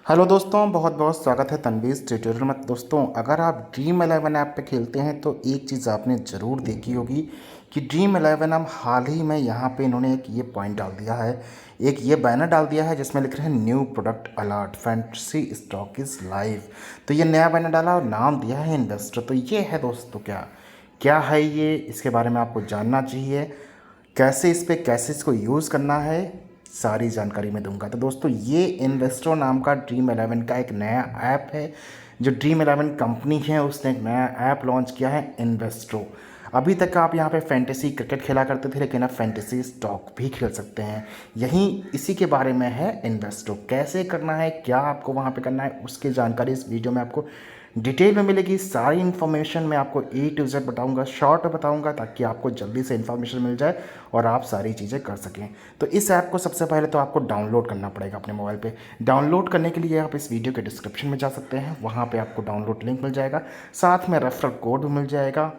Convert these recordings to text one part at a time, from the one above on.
Hello दोस्तों, बहुत बहुत स्वागत है तनवीज़ ट्यूटोरियल में। दोस्तों, अगर आप ड्रीम इलेवन ऐप पे खेलते हैं तो एक चीज़ आपने ज़रूर देखी होगी कि ड्रीम इलेवन अब हाल ही में यहाँ पे इन्होंने एक ये पॉइंट डाल दिया है, एक ये बैनर डाल दिया है जिसमें लिख रहे हैं new product alert fantasy stock is live. तो ये नया बैनर डाला और नाम दिया है इन्वेस्टर। तो ये है दोस्तों, क्या क्या है ये, इसके बारे में आपको जानना चाहिए। कैसे इस पे कैसे इसको यूज़ करना है, सारी जानकारी मैं दूंगा। तो दोस्तों, ये इन्वेस्टो नाम का ड्रीम इलेवन का एक नया ऐप है। जो ड्रीम इलेवन कंपनी है उसने एक नया ऐप लॉन्च किया है, इन्वेस्टो। अभी तक आप यहाँ पे फैंटेसी क्रिकेट खेला करते थे, लेकिन अब फैंटेसी स्टॉक भी खेल सकते हैं। यही इसी के बारे में है इन्वेस्टो। कैसे करना है, क्या आपको वहाँ पे करना है, उसकी जानकारी इस वीडियो में आपको डिटेल में मिलेगी। सारी इन्फॉर्मेशन मैं आपको A to Z बताऊंगा, शॉर्ट बताऊंगा, ताकि आपको जल्दी से इन्फॉर्मेशन मिल जाए और आप सारी चीज़ें कर सकें। तो इस ऐप को सबसे पहले तो आपको डाउनलोड करना पड़ेगा अपने मोबाइल पे। डाउनलोड करने के लिए आप इस वीडियो के डिस्क्रिप्शन में जा सकते हैं, वहाँ पे आपको डाउनलोड लिंक मिल जाएगा, साथ में रेफरल कोड भी मिल जाएगा।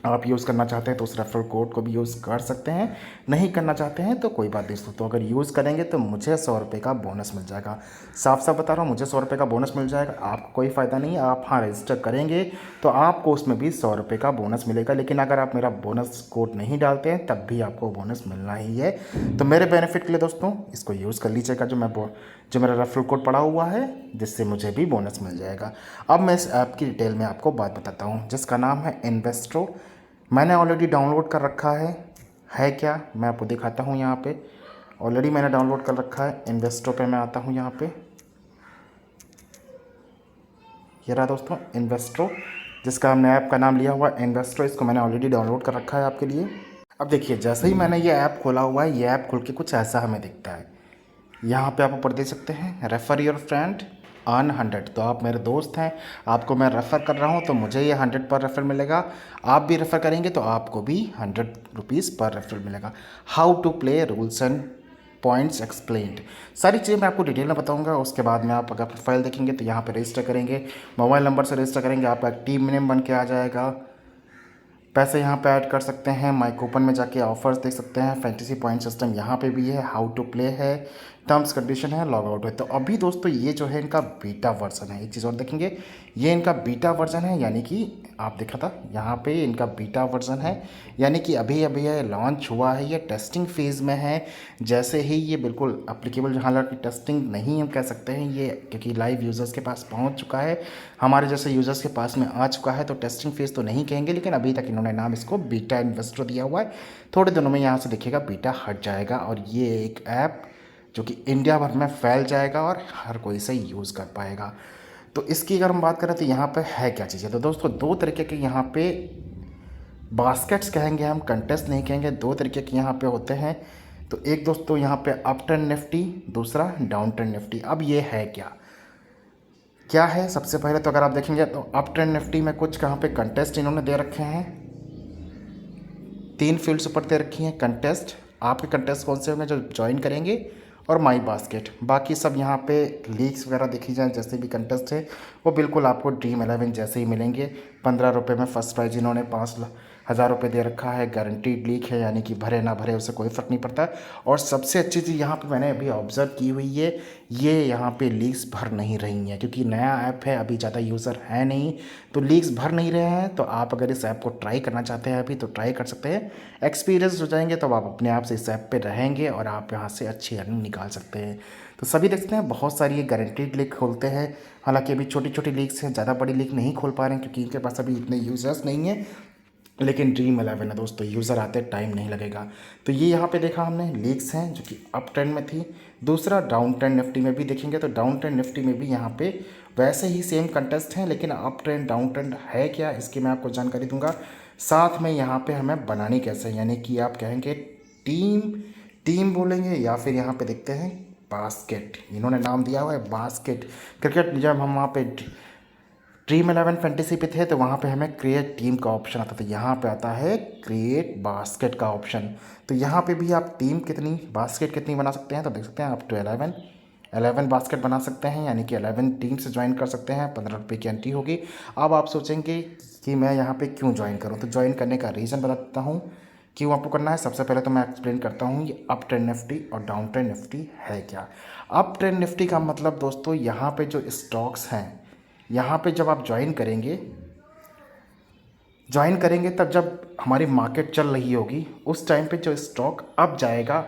आप यूज़ करना चाहते हैं तो उस रेफरल कोड को भी यूज़ कर सकते हैं, नहीं करना चाहते हैं तो कोई बात नहीं। तो अगर यूज़ करेंगे तो मुझे 100 रुपये का बोनस मिल जाएगा। साफ साफ बता रहा हूँ, मुझे 100 रुपये का बोनस मिल जाएगा, आपको कोई फ़ायदा नहीं है। आप हाँ रजिस्टर करेंगे तो आपको उसमें भी 100 रुपये का बोनस मिलेगा, लेकिन अगर आप मेरा बोनस कोड नहीं डालते हैं तब भी आपको बोनस मिलना ही है। तो मेरे बेनिफिट के लिए दोस्तों इसको यूज़ कर लीजिएगा, जो मेरा रेफरल कोड पड़ा हुआ है, जिससे मुझे भी बोनस मिल जाएगा। अब मैं इस ऐप की डिटेल में आपको बात बताता हूँ, जिसका नाम है इन्वेस्ट्रो। मैंने ऑलरेडी डाउनलोड कर रखा है क्या मैं आपको दिखाता हूँ। यहाँ पे ऑलरेडी मैंने डाउनलोड कर रखा है। इन्वेस्टो पे मैं आता हूँ। यहाँ पे ये रहा दोस्तों इन्वेस्ट्रो, जिसका हमने ऐप का नाम लिया हुआ है इन्वेस्ट्रो। इसको मैंने ऑलरेडी डाउनलोड कर रखा है आपके लिए। अब देखिए, जैसे ही मैंने ये ऐप खोला हुआ है, ये ऐप खुल के कुछ ऐसा हमें दिखता है। यहाँ पे आप ऊपर देख सकते हैं, रेफ़र योर फ्रेंड अर्न 100। तो आप मेरे दोस्त हैं, आपको मैं रेफ़र कर रहा हूँ तो मुझे ये 100 पर रेफ़र मिलेगा। आप भी रेफ़र करेंगे तो आपको भी 100 रुपीज़ पर रेफ़र मिलेगा। How to play, rules and points explained, सारी चीज़ें मैं आपको डिटेल में बताऊंगा। उसके बाद में आप अगर प्रोफाइल देखेंगे तो यहाँ पे रजिस्टर करेंगे, मोबाइल नंबर से रजिस्टर करेंगे, आपका टीम नेम बन के आ जाएगा। पैसे यहाँ पे ऐड कर सकते हैं, माई कूपन में जाके ऑफर्स देख सकते हैं, फैंटेसी पॉइंट सिस्टम यहाँ पे भी है, हाउ टू प्ले है, टर्म्स कंडीशन है, लॉग आउट है। तो अभी दोस्तों ये जो है इनका बीटा वर्जन है। एक चीज़ और देखेंगे, ये इनका बीटा वर्जन है, यानी कि आप देखा था यहाँ पे इनका बीटा वर्जन है, यानी कि अभी अभी ये लॉन्च हुआ है, ये टेस्टिंग फेज़ में है। जैसे ही ये बिल्कुल अप्लीकेबल, हालांकि टेस्टिंग नहीं हम कह सकते हैं ये, क्योंकि लाइव यूज़र्स के पास पहुँच चुका है, हमारे जैसे यूज़र्स के पास में आ चुका है। तो टेस्टिंग फेज़ तो नहीं कहेंगे, लेकिन अभी तक इन्होंने नाम इसको बीटा इन्वेस्टर दिया हुआ है। थोड़े दिनों में यहाँ से देखिएगा बीटा हट जाएगा और ये एक ऐप जो कि इंडिया भर में फैल जाएगा और हर कोई से यूज़ कर पाएगा। तो इसकी अगर हम बात करें तो यहाँ पे है क्या चीज़ें, तो दोस्तों दो तरीके के यहाँ पे बास्केट्स कहेंगे हम, कंटेस्ट नहीं कहेंगे, दो तरीके के यहाँ पे होते हैं। तो एक दोस्तों यहाँ पे अप टर्न निफ्टी, दूसरा डाउन टर्न निफ्टी। अब ये है क्या क्या है, सबसे पहले तो अगर आप देखेंगे तो अप टर्न निफ्टी में कुछ कहाँ पे कंटेस्ट इन्होंने दे रखे हैं, 3 फील्ड्स ऊपर दे रखी हैं कंटेस्ट। आपके कंटेस्ट कौन से होंगे जो ज्वाइन करेंगे, और माई बास्केट। बाकी सब यहाँ पे लीक्स वगैरह देखी जाए, जैसे भी कंटेस्ट है वो बिल्कुल आपको ड्रीम इलेवन जैसे ही मिलेंगे। 15 रुपये में फर्स्ट प्राइज इन्होंने 5,000 रुपये दे रखा है। गारंटीड लीक है, यानी कि भरे ना भरे उससे कोई फ़र्क नहीं पड़ता। और सबसे अच्छी चीज़ यहाँ पे मैंने अभी ऑब्ज़र्व की हुई है, ये यहाँ पे लीक्स भर नहीं रही हैं, क्योंकि नया ऐप है, अभी ज़्यादा यूज़र है नहीं, तो लीक्स भर नहीं रहे हैं। तो आप अगर इस ऐप को ट्राई करना चाहते हैं अभी, तो ट्राई कर सकते हैं। एक्सपीरियंस हो जाएंगे तो आप अपने आप से इस ऐप पे रहेंगे और आप यहाँ से अच्छी अर्निंग निकाल सकते हैं। तो सभी देखते हैं, बहुत सारी ये गारंटीड लीक खोलते हैं। हालांकि अभी छोटी छोटी लीक्स हैं, ज़्यादा बड़ी लीक नहीं खोल पा रहे हैं, क्योंकि इनके पास अभी इतने यूज़र्स नहीं हैं। लेकिन ड्रीम इलेवन है दोस्तों, यूज़र आते टाइम नहीं लगेगा। तो ये यहाँ पे देखा हमने लीक्स हैं जो कि अप ट्रेंड में थी। दूसरा डाउन ट्रेंड निफ्टी में भी देखेंगे तो डाउन ट्रेंड निफ्टी में भी यहाँ पे वैसे ही सेम कंटेस्ट हैं, लेकिन अप ट्रेंड डाउन ट्रेंड है क्या, इसकी मैं आपको जानकारी दूंगा। साथ में यहाँ पे हमें बनानी कैसे, यानी कि आप कहेंगे टीम टीम बोलेंगे, या फिर यहाँ पे देखते हैं बास्केट, इन्होंने नाम दिया हुआ है बास्केट क्रिकेट। जब हम वहाँ पे ड्रीम इलेवन फैंटेसी पे थे तो वहाँ पे हमें क्रिएट टीम का ऑप्शन आता था, यहाँ पे आता है क्रिएट बास्केट का ऑप्शन। तो यहाँ पे भी आप टीम कितनी, बास्केट कितनी बना सकते हैं, तो देख सकते हैं आप 11 बास्केट बना सकते हैं, यानी कि 11 टीम से ज्वाइन कर सकते हैं। 15 रुपये की एंट्री होगी। अब आप सोचेंगे कि मैं यहाँ पे क्यों ज्वाइन करूँ, तो ज्वाइन करने का रीज़न बता देता हूँ। क्यों आपको करना है, सबसे पहले तो मैं एक्सप्लेन करता हूँ ये अप ट्रेंड निफ्टी और डाउन ट्रेंड निफ्टी है क्या। अप ट्रेंड निफ्टी का मतलब दोस्तों यहाँ पे जो स्टॉक्स हैं, यहाँ पे जब आप ज्वाइन करेंगे तब जब हमारी मार्केट चल रही होगी उस टाइम पे जो स्टॉक अप जाएगा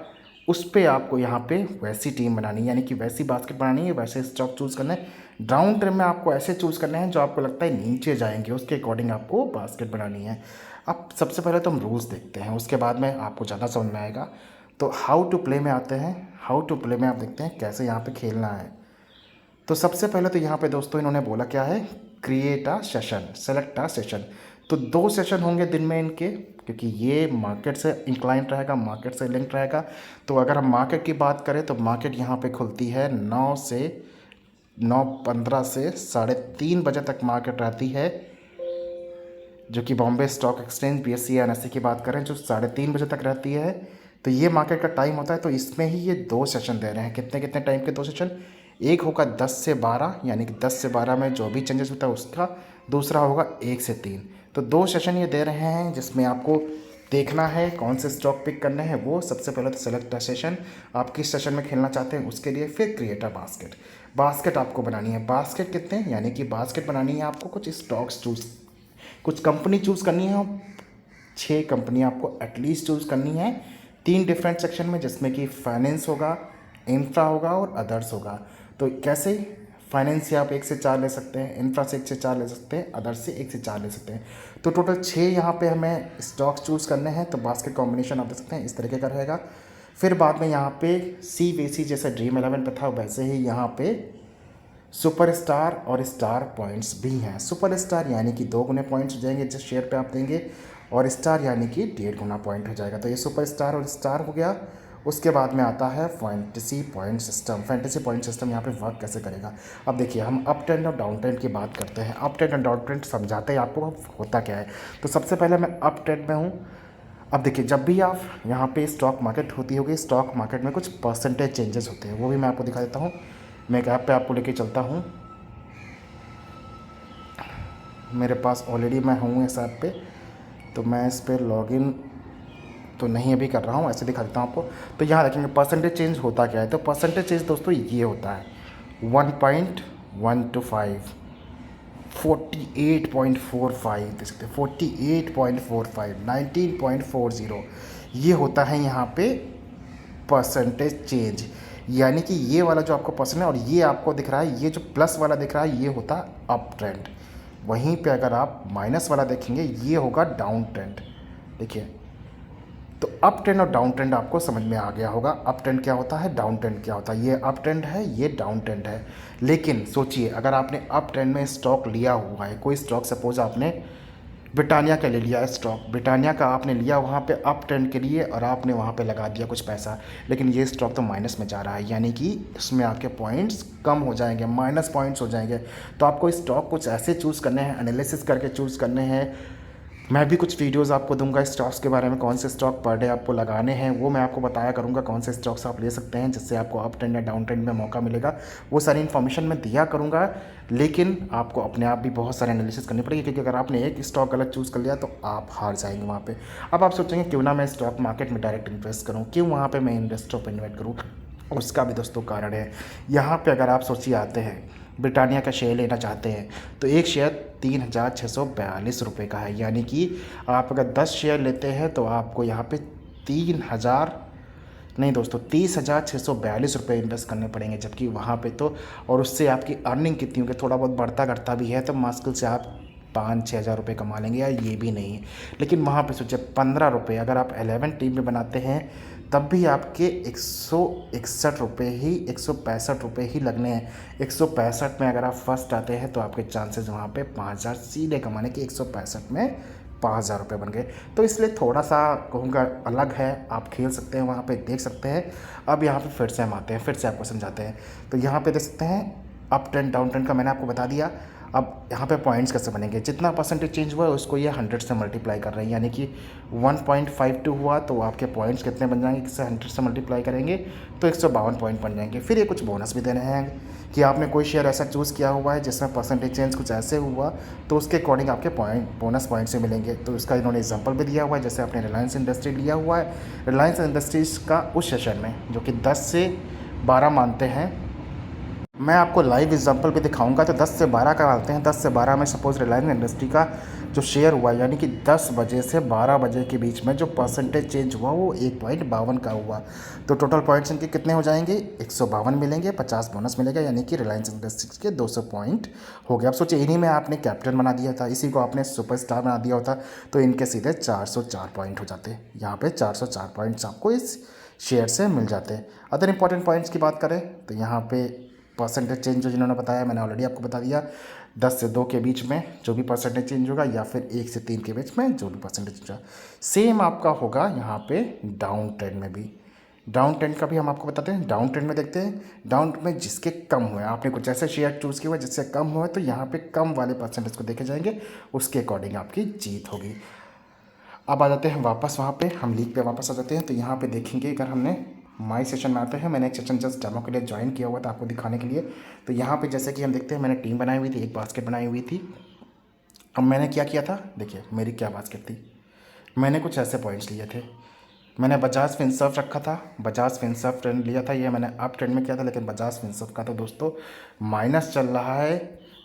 उस पे आपको यहाँ पे वैसी टीम बनानी है, यानी कि वैसी बास्केट बनानी है, वैसे स्टॉक चूज़ करना है। डाउन ट्रेंड में आपको ऐसे चूज़ करने हैं जो आपको लगता है नीचे जाएंगे, उसके अकॉर्डिंग आपको बास्केट बनानी है। अब सबसे पहले तो हम रूल्स देखते हैं, उसके बाद में आपको ज़्यादा समझ में आएगा। तो हाउ टू प्ले में आते हैं। हाउ टू प्ले में आप देखते हैं कैसे यहाँ पे खेलना है। तो सबसे पहले तो यहाँ पे दोस्तों इन्होंने बोला क्या है, create a session, select a session. तो 2 सेशन होंगे दिन में इनके, क्योंकि ये मार्केट से इंक्लाइंट रहेगा, मार्केट से लिंक रहेगा। तो अगर हम मार्केट की बात करें तो मार्केट यहाँ पे खुलती है 9:15 से 3:30 बजे तक मार्केट रहती है, जो कि Bombay stock exchange BSE NSE की बात करें जो 3:30 बजे तक रहती है। तो ये मार्केट का टाइम होता है। तो इसमें ही ये 2 सेशन दे रहे हैं। कितने कितने टाइम के 2 सेशन, एक होगा 10 से 12, यानी कि 10 से 12 में जो भी चेंजेस होता है उसका, दूसरा होगा 1 से 3। तो 2 सेशन ये दे रहे हैं जिसमें आपको देखना है कौन से स्टॉक पिक करने हैं। वो सबसे पहले तो सेलेक्ट अ सेशन, आप किस सेशन में खेलना चाहते हैं उसके लिए, फिर क्रिएट अ बास्केट। बास्केट आपको बनानी है। बास्केट कितने, यानी कि बास्केट बनानी है आपको कुछ स्टॉक्स कुछ कंपनी चूज़ करनी है। 6 कंपनी आपको एटलीस्ट चूज़ करनी है 3 डिफरेंट सेक्शन में, जिसमें कि फाइनेंस होगा, इंफ्रा होगा और अदर्स होगा। तो कैसे, फाइनेंस से आप 1 से 4 ले सकते हैं, इंफ्रा से 1 से 4 ले सकते हैं, अदर्स से 1 से 4 ले सकते हैं। तो टोटल 6 यहाँ पे हमें स्टॉक्स चूज़ करने हैं। तो बास्केट कॉम्बिनेशन आप देख सकते हैं इस तरीके का रहेगा। फिर बाद में यहाँ पे CVC जैसे ड्रीम 11 पे था वैसे ही यहाँ पे सुपर स्टार और स्टार पॉइंट्स भी हैं। सुपर स्टार यानी कि 2 गुने पॉइंट्स हो जाएंगे जिस शेयर पे आप देंगे, और स्टार यानी कि 1.5 गुना पॉइंट हो जाएगा। तो ये सुपर स्टार और स्टार हो गया। उसके बाद में आता है fantasy point system. Fantasy point system यहाँ पे वर्क कैसे करेगा। अब देखिए हम अप ट्रेंड और डाउन ट्रेंड की बात करते हैं। अप ट्रेंड और डाउन ट्रेंड समझाते हैं आपको होता क्या है। तो सबसे पहले मैं अप ट्रेंड में हूँ। अब देखिए जब भी आप यहाँ पे स्टॉक मार्केट होती होगी, स्टॉक मार्केट में कुछ परसेंटेज चेंजेस होते हैं, वो भी मैं आपको दिखा देता हूँ। मैं एक ऐप पे आपको लेके चलता हूँ। मेरे पास ऑलरेडी मैं हूँ इस ऐप पे, तो मैं इस पर लॉगिन तो नहीं अभी कर रहा हूँ, ऐसे दिखा देता हूँ आपको। तो यहाँ देखेंगे परसेंटेज चेंज होता क्या है। तो परसेंटेज चेंज दोस्तों ये होता है 1.125, 48.45 देख सकते हैं, 48.45, 19.40, ये होता है यहाँ पे परसेंटेज चेंज। यानी कि ये वाला जो आपको परसेंट है और ये आपको दिख रहा है, ये जो प्लस वाला दिख रहा है ये होता है अप ट्रेंड। वहीं पे अगर आप माइनस वाला देखेंगे ये होगा डाउन ट्रेंड। देखिए तो अप ट्रेंड और डाउन ट्रेंड आपको समझ में आ गया होगा। अप ट्रेंड क्या होता है, डाउन ट्रेंड क्या होता है। ये अप ट्रेंड है, ये डाउन ट्रेंड है। लेकिन सोचिए अगर आपने अप ट्रेंड में स्टॉक लिया हुआ है, कोई स्टॉक सपोज आपने ब्रिटानिया का ले लिया है स्टॉक, ब्रिटानिया का आपने लिया वहाँ पे अप ट्रेंड के लिए और आपने वहाँ पे लगा दिया कुछ पैसा, लेकिन ये स्टॉक तो माइनस में जा रहा है, यानी कि इसमें आपके पॉइंट्स कम हो जाएंगे, माइनस पॉइंट्स हो जाएंगे। तो आपको स्टॉक कुछ ऐसे चूज़ करने हैं, एनालिसिस करके चूज़ करने हैं। मैं भी कुछ वीडियोस आपको दूंगा स्टॉक्स के बारे में, कौन से स्टॉक पर डे आपको लगाने हैं वो मैं आपको बताया करूंगा, कौन से स्टॉक्स आप ले सकते हैं जिससे आपको अप ट्रेंड या डाउन ट्रेंड में मौका मिलेगा। वो सारी इन्फॉर्मेशन मैं दिया करूंगा। लेकिन आपको अपने आप भी बहुत सारे एनालिसिस करनी पड़ेगी, क्योंकि अगर आपने एक स्टॉक गलत चूज़ कर लिया तो आप हार जाएंगे वहाँ पर। अब आप सोचेंगे क्यों ना मैं स्टॉक मार्केट में डायरेक्ट इन्वेस्ट करूँ, क्यों वहाँ पर मैं इन्वेस्टर पर इन्वेस्ट करूँ। उसका भी दोस्तों कारण है। यहाँ पे अगर आप सोचिए आते हैं ब्रिटानिया का शेयर लेना चाहते हैं तो एक शेयर 3,642 रुपये का है, यानी कि आप अगर 10 शेयर लेते हैं तो आपको यहाँ पे 30,642 रुपये इन्वेस्ट करने पड़ेंगे, जबकि वहाँ पे तो, और उससे आपकी अर्निंग कितनी होगी, थोड़ा बहुत बढ़ता घटता भी है तो मुश्किल से आप 5-6 हज़ार रुपये कमा लेंगे, या ये भी नहीं। लेकिन वहाँ पे सोचिए 15 रुपये अगर आप 11 टीम में बनाते हैं तब भी आपके 161 रुपये ही, 165 रुपये ही लगने हैं। 165 में अगर आप फर्स्ट आते हैं तो आपके चांसेस वहाँ पे 5,000 सीधे कमाने के, 165 में 5,000 रुपये बन गए। तो इसलिए थोड़ा सा कहूँगा अलग है, आप खेल सकते हैं वहाँ पे, देख सकते हैं। अब यहाँ पे फिर से हम आते हैं, फिर से आपको समझाते हैं। तो यहाँ पे देख सकते हैं अप ट्रेंड डाउन ट्रेंड का मैंने आपको बता दिया। अब यहाँ पे पॉइंट्स कैसे बनेंगे, जितना परसेंटेज चेंज हुआ है उसको ये 100 से मल्टीप्लाई कर रहे हैं, यानी कि 1.52 हुआ तो आपके पॉइंट्स कितने बन जाएंगे, किससे 100 से मल्टीप्लाई करेंगे तो 152 पॉइंट बन जाएंगे। फिर ये कुछ बोनस भी दे रहे हैं कि आपने कोई शेयर ऐसा चूज़ किया हुआ है जिसमें परसेंटेज चेंज कुछ ऐसे हुआ तो उसके अकॉर्डिंग आपके बोनस पॉइंट से मिलेंगे। तो इसका इन्होंने एग्जाम्पल भी दिया हुआ है, जैसे आपने रिलायंस इंडस्ट्री लिया हुआ है, रिलायंस इंडस्ट्रीज़ का उस सेशन में जो कि 10 से 12 मानते हैं, मैं आपको लाइव एग्जांपल भी दिखाऊंगा। तो 10 से 12 का मानते हैं, 10 से 12 में सपोज रिलायंस इंडस्ट्री का जो शेयर हुआ यानी कि 10 बजे से 12 बजे के बीच में जो परसेंटेज चेंज हुआ वो 1.52 का हुआ। तो टोटल पॉइंट्स इनके कितने हो जाएंगे, 152 मिलेंगे, 50 बोनस मिलेगा, यानी कि रिलायंस इंडस्ट्रीज के 200 पॉइंट हो गए। अब सोचिए इन्हीं में आपने कैप्टन बना दिया था, इसी को आपने सुपरस्टार बना दिया होता तो इनके सीधे 404 पॉइंट हो जाते। यहाँ पर 404 पॉइंट्स आपको इस शेयर से मिल जाते। अदर इंपॉर्टेंट पॉइंट्स की बात करें तो यहाँ पे परसेंटेज चेंज जो जिन्होंने बताया मैंने ऑलरेडी आपको बता दिया, 10 से 2 के बीच में जो भी परसेंटेज चेंज होगा या फिर 1 से 3 के बीच में जो भी परसेंटेज होगा, सेम आपका होगा यहाँ पे डाउन ट्रेंड में भी। डाउन ट्रेंड का भी हम आपको बताते हैं। डाउन ट्रेंड में देखते हैं, डाउन ट्रेंड में जिसके कम हुए, आपने कुछ ऐसे शेयर चूज़ किया हुआ जिससे कम हुआ तो यहाँ पे कम वाले परसेंटेज को देखे जाएंगे, उसके अकॉर्डिंग आपकी जीत होगी। अब आ जाते हैं वापस वहाँ पे, हम लीग पे वापस आ जाते हैं। तो यहाँ पे देखेंगे अगर हमने माई सेशन में आते हैं, मैंने एक सेशन जस्ट डेमो के लिए ज्वाइन किया हुआ था आपको दिखाने के लिए। तो यहाँ पे जैसे कि हम देखते हैं मैंने टीम बनाई हुई थी, एक बास्केट बनाई हुई थी। अब मैंने क्या किया था, देखिए मेरी क्या बास्केट थी, मैंने कुछ ऐसे पॉइंट्स लिए थे। मैंने बजाज फिनसर्व रखा था, बजाज फिनसर्व ट्रेंड लिया था, ये मैंने अप ट्रेंड में किया था, लेकिन बजाज फिनसर्व का तो दोस्तों माइनस चल रहा है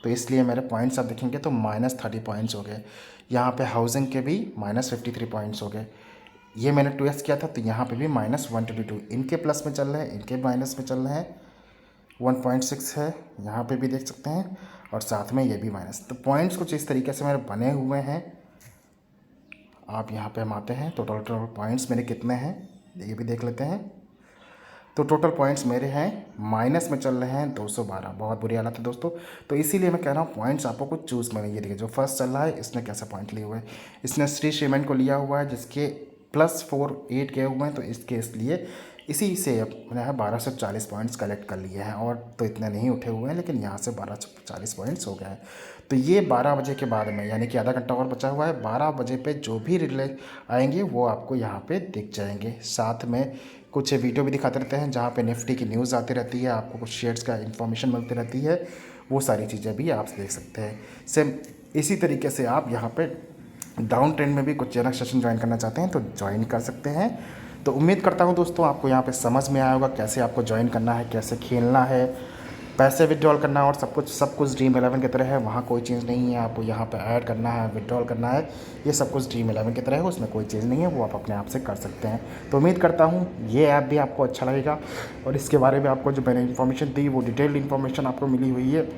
तो इसलिए मेरे पॉइंट्स आप देखेंगे तो -30 पॉइंट्स हो गए। यहाँ पे हाउसिंग के भी -53 पॉइंट्स हो गए। ये मैंने 2x किया था तो यहाँ पे भी -122, इनके प्लस में चल रहे हैं, इनके माइनस में चल रहे हैं, 1.6 है, यहाँ पे भी देख सकते हैं, और साथ में ये भी माइनस। तो पॉइंट्स कुछ इस तरीके से मेरे बने हुए हैं। आप यहाँ पे हम आते हैं तो टोटल पॉइंट्स मेरे कितने हैं ये भी देख लेते हैं। तो टोटल पॉइंट्स मेरे हैं माइनस में चल रहे हैं 212, बहुत बुरी हालत है दोस्तों। तो इसीलिए मैं कह रहा हूँ पॉइंट्स आपको कुछ चूज़ करना। ये देखिए जो फर्स्ट चल रहा है इसने कैसे पॉइंट लिए हुए हैं, इसने श्री सीमेंट को लिया हुआ है जिसके +48 गए हुए हैं, तो इसके इसलिए इसी से मैंने 1240 पॉइंट्स कलेक्ट कर लिए हैं, और तो इतने नहीं उठे हुए हैं लेकिन यहाँ से 1240 पॉइंट्स हो गए हैं। तो ये 12 बजे के बाद में, यानी कि आधा घंटा और बचा हुआ है, 12 बजे पे जो भी रिले आएंगे वो आपको यहाँ पे दिख जाएंगे। साथ में कुछ वीडियो भी दिखाते रहते हैं जहाँ पे निफ्टी की न्यूज़ आती रहती है, आपको कुछ शेयर्स का इन्फॉर्मेशन मिलती रहती है, वो सारी चीज़ें भी आप देख सकते हैं। सेम इसी तरीके से आप यहाँ पे डाउन ट्रेंड में भी कुछ जनक सेशन ज्वाइन करना चाहते हैं तो ज्वाइन कर सकते हैं। तो उम्मीद करता हूँ दोस्तों आपको यहाँ पे समझ में आया होगा कैसे आपको ज्वाइन करना है, कैसे खेलना है, पैसे विड्रॉल करना है, और सब कुछ ड्रीम 11 की तरह है। वहाँ कोई चीज़ नहीं है, आपको यहाँ पे ऐड करना है, विड्रॉल करना है, ये सब कुछ ड्रीम 11 की तरह है, उसमें कोई चीज़ नहीं है, वो आप अपने आप से कर सकते हैं। तो उम्मीद करता हूँ ये ऐप भी आपको अच्छा लगेगा, और इसके बारे में आपको जो मैंने इन्फॉर्मेशन दी वो डिटेल्ड इन्फॉर्मेशन आपको मिली हुई है।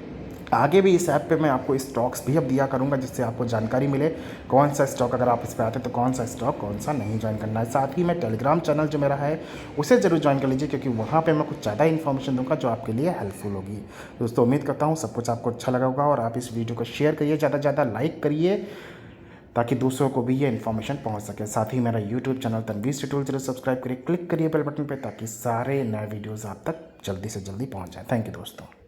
आगे भी इस ऐप पे मैं आपको स्टॉक्स भी अब दिया करूँगा जिससे आपको जानकारी मिले कौन सा स्टॉक, अगर आप इस पर आते हैं तो कौन सा स्टॉक कौन सा नहीं ज्वाइन करना है। साथ ही मैं टेलीग्राम चैनल जो मेरा है उसे ज़रूर ज्वाइन कर लीजिए, क्योंकि वहाँ पे मैं कुछ ज़्यादा इन्फॉर्मेशन दूंगा जो आपके लिए हेल्पफुल होगी। दोस्तों उम्मीद करता हूँ सब कुछ आपको अच्छा लगा होगा, और आप इस वीडियो को शेयर करिए, ज़्यादा से ज़्यादा लाइक करिए ताकि दूसरों को भी ये इन्फॉर्मेशन पहुंच सके। साथ ही मेरा यूट्यूब चैनल तनवीर ट्यूटोरियल जरूर सब्सक्राइब करिए, क्लिक करिए बेल बटन पे ताकि सारे नए वीडियोस आप तक जल्दी से जल्दी पहुंच जाएं। थैंक यू दोस्तों।